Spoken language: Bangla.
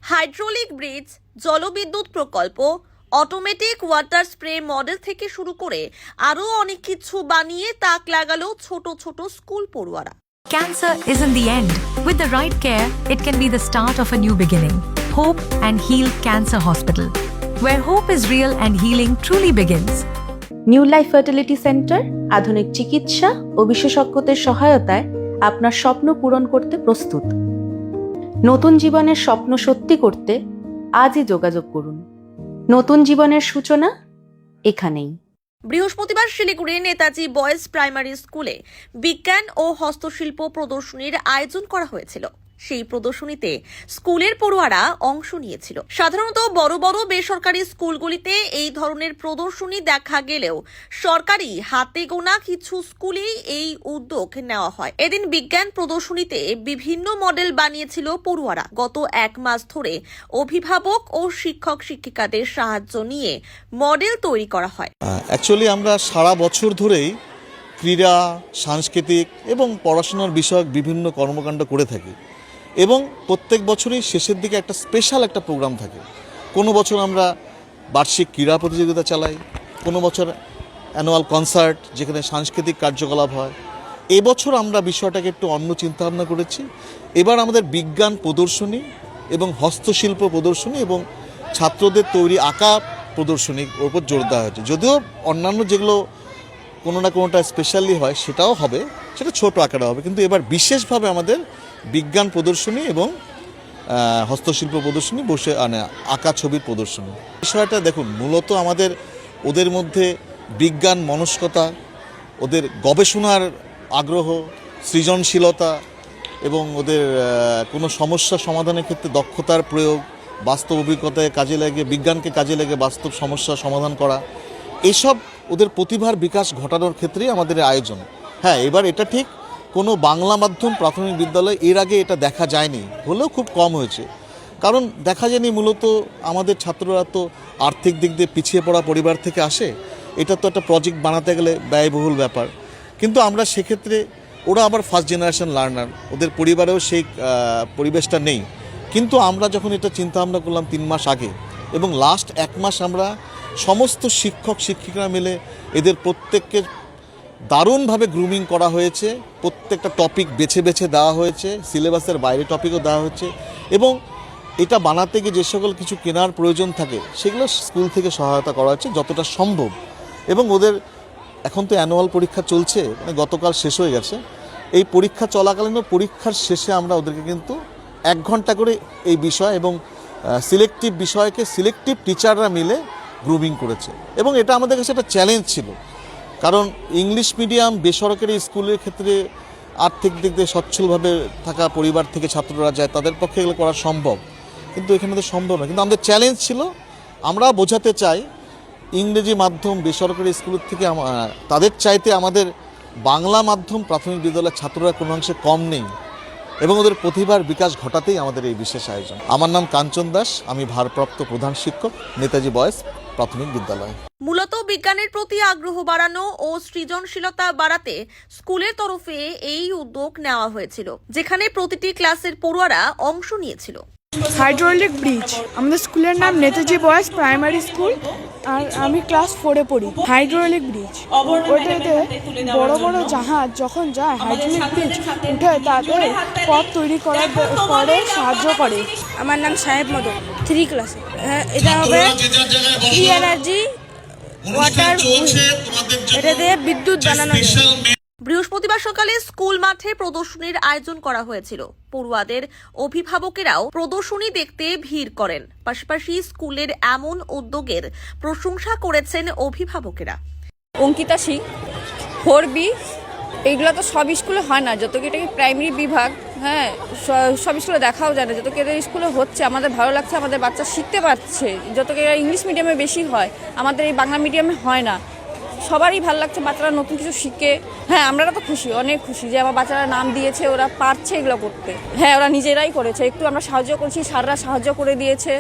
হাইড্রোলিক ব্রিজ, জলবিদ্যুৎ প্রকল্প, অটোমেটিক ওয়াটার স্প্রে মডেল থেকে শুরু করে আরও অনেক কিছু বানিয়ে তাক লাগালো ছোট ছোট স্কুল পড়ুয়ারা। Cancer isn't the end. With the right care, it can be the start of a new beginning. Hope and Heal Cancer Hospital, where hope is real and healing truly begins. New life fertility centre আধুনিক চিকিৎসা ও বিশেষজ্ঞদের সহায়তায় আপনার স্বপ্ন পূরণ করতে প্রস্তুত। নতুন জীবনের স্বপ্ন সত্যি করতে আজই যোগাযোগ করুন। নতুন জীবনের সূচনা এখানেই। বৃহস্পতিবার শিলিগুড়ির নেতাজি বয়েজ প্রাইমারি স্কুলে বিজ্ঞান ও হস্তশিল্প প্রদর্শনীর আয়োজন করা হয়েছিল। সেই প্রদর্শনীতে স্কুলের পড়ুয়ারা অংশ নিয়েছিল। সাধারণত বড় বড় বেসরকারি স্কুলগুলিতে এই ধরনের প্রদর্শনী দেখা গেলেও সরকারি হাতে গোনা কিছু স্কুলেই এই উদ্যোগ নেওয়া হয়। এদিন বিজ্ঞান প্রদর্শনীতে বিভিন্ন মডেল বানিয়েছিল পড়ুয়ারা। গত এক মাস ধরে অভিভাবক ও শিক্ষক শিক্ষিকাদের সাহায্য নিয়ে মডেল তৈরি করা হয়। অ্যাকচুয়ালি আমরা সারা বছর ধরেই ক্রীড়া, সাংস্কৃতিক এবং পড়াশোনার বিষয়ক বিভিন্ন কর্মকাণ্ড করে থাকি এবং প্রত্যেক বছরই শেষের দিকে একটা স্পেশাল একটা প্রোগ্রাম থাকে। কোনো বছর আমরা বার্ষিক ক্রীড়া প্রতিযোগিতা চালাই, কোনো বছর অ্যানুয়াল কনসার্ট যেখানে সাংস্কৃতিক কার্যকলাপ হয়। এবছর আমরা বিষয়টাকে একটু অন্য চিন্তাভাবনা করেছি। এবার আমাদের বিজ্ঞান প্রদর্শনী এবং হস্তশিল্প প্রদর্শনী এবং ছাত্রদের তৈরি আঁকা প্রদর্শনীর ওপর জোর দেওয়া হয়েছে। যদিও অন্যান্য যেগুলো কোনো না কোনোটা স্পেশালি হয় সেটাও হবে, সেটা ছোট আকারে হবে, কিন্তু এবার বিশেষভাবে আমাদের বিজ্ঞান প্রদর্শনী এবং হস্তশিল্প প্রদর্শনী বসে আঁকা ছবির প্রদর্শনী। বিষয়টা দেখুন, মূলত আমাদের ওদের মধ্যে বিজ্ঞান মনস্কতা, ওদের গবেষণার আগ্রহ, সৃজনশীলতা এবং ওদের কোনো সমস্যা সমাধানের ক্ষেত্রে দক্ষতার প্রয়োগ, বাস্তব অভিজ্ঞতায় কাজে লাগে, বিজ্ঞানকে কাজে লেগে বাস্তব সমস্যা সমাধান করা, এসব ওদের প্রতিভার বিকাশ ঘটানোর ক্ষেত্রেই আমাদের আয়োজন। হ্যাঁ, এবার এটা ঠিক কোনো বাংলা মাধ্যম প্রাথমিক বিদ্যালয় এর আগে এটা দেখা যায়নি, হলেও খুব কম হয়েছে। কারণ দেখা যায়নি, মূলত আমাদের ছাত্ররা তো আর্থিক দিক দিয়ে পিছিয়ে পড়া পরিবার থেকে আসে। এটা তো একটা প্রজেক্ট বানাতে গেলে ব্যয়বহুল ব্যাপার। কিন্তু আমরা সেক্ষেত্রে, ওরা আবার ফার্স্ট জেনারেশন লার্নার, ওদের পরিবারেও সেই পরিবেশটা নেই। কিন্তু আমরা যখন এটা চিন্তাভাবনা করলাম 3 মাস আগে, এবং লাস্ট 1 মাস আমরা সমস্ত শিক্ষক শিক্ষিকারা মিলে এদের প্রত্যেককে দারুণভাবে গ্রুমিং করা হয়েছে। প্রত্যেকটা টপিক বেছে বেছে দেওয়া হয়েছে, সিলেবাসের বাইরে টপিকও দেওয়া হচ্ছে, এবং এটা বানাতে গিয়ে যে সকল কিছু কেনার প্রয়োজন থাকে সেগুলো স্কুল থেকে সহায়তা করা হচ্ছে যতটা সম্ভব। এবং ওদের এখন তো অ্যানুয়াল পরীক্ষা চলছে, মানে গতকাল শেষ হয়ে গেছে। এই পরীক্ষা চলাকালীনও পরীক্ষার শেষে আমরা ওদেরকে কিন্তু 1 ঘন্টা করে এই বিষয় এবং সিলেক্টিভ বিষয়কে সিলেক্টিভ টিচাররা মিলে গ্রুমিং করেছে। এবং এটা আমাদের কাছে একটা চ্যালেঞ্জ ছিল, কারণ ইংলিশ মিডিয়াম বেসরকারি স্কুলের ক্ষেত্রে আর্থিক দিক দিয়ে সচ্ছলভাবে থাকা পরিবার থেকে ছাত্ররা যায়, তাদের পক্ষে এগুলো করা সম্ভব, কিন্তু এখানে তো সম্ভব না। কিন্তু আমাদের চ্যালেঞ্জ ছিল, আমরা বোঝাতে চাই ইংরেজি মাধ্যম বেসরকারি স্কুলের থেকে তাদের চাইতে আমাদের বাংলা মাধ্যম প্রাথমিক বিদ্যালয়ের ছাত্ররা কোনো অংশে কম নেই, এবং ওদের প্রতিভার বিকাশ ঘটাতেই আমাদের এই বিশেষ আয়োজন। আমার নাম কাঞ্চন দাস, আমি ভারপ্রাপ্ত প্রধান শিক্ষক, নেতাজি বয়েজ প্রাথমিক বিদ্যালয়। মূলত বিজ্ঞানের প্রতি আগ্রহ বাড়ানো ও সৃজনশীলতা বাড়াতে স্কুলের তরফে এই উদ্যোগ নেওয়া হয়েছিল, যেখানে প্রতিটি ক্লাসের পড়ুয়ারা অংশ নিয়েছিল। হাইড্রোলিক ব্রিজ, আমাদের স্কুলের নাম নেতাজি বয়েজ প্রাইমারি স্কুল, আর আমি ক্লাস 4-এ পড়ি। হাইড্রোলিক ব্রিজ, ওটাতে বড় বড় জাহাজ যখন যায়, হাইড্রোলিক ব্রিজ উঠে তাদের পথ তৈরি করার পরে সাহায্য করে। আমার নাম সাহেব মদন, 3 ক্লাসে। এটা হবে ফ্রি এনার্জি ওয়াটার, এটা দিয়ে বিদ্যুৎ বানানো যায়। বৃহস্পতিবার সকালে স্কুল মাঠে প্রদর্শনীর আয়োজন করা হয়েছিল। পড়ুয়াদের অভিভাবকেরাও প্রদর্শনী দেখতে ভিড় করেন। পাশাপাশি স্কুলের এমন উদ্যোগের প্রশংসা করেছেন অভিভাবকেরা। অঙ্কিতা সিং, 4B, এইগুলো তো সব স্কুলে হয় না, যত কি এটাকে প্রাইমারি বিভাগ, হ্যাঁ সব স্কুলে দেখাও যায় না। যত কি এদের স্কুলে হচ্ছে, আমাদের ভালো লাগছে, আমাদের বাচ্চা শিখতে পারছে। যত কি এরা ইংলিশ মিডিয়ামে বেশি হয়, আমাদের এই বাংলা মিডিয়ামে হয় না। সবারই ভালো লাগছে, বাচ্চারা নতুন কিছু শিখে। হ্যাঁ, আমরা তো খুশি, অনেক খুশি যে আমার বাচ্চারা নাম দিয়েছে, ওরা পারছে এগুলো করতে। হ্যাঁ, ওরা নিজেরাই করেছে, একটু আমরা সাহায্য করছি, স্যাররা সাহায্য করে দিয়েছে।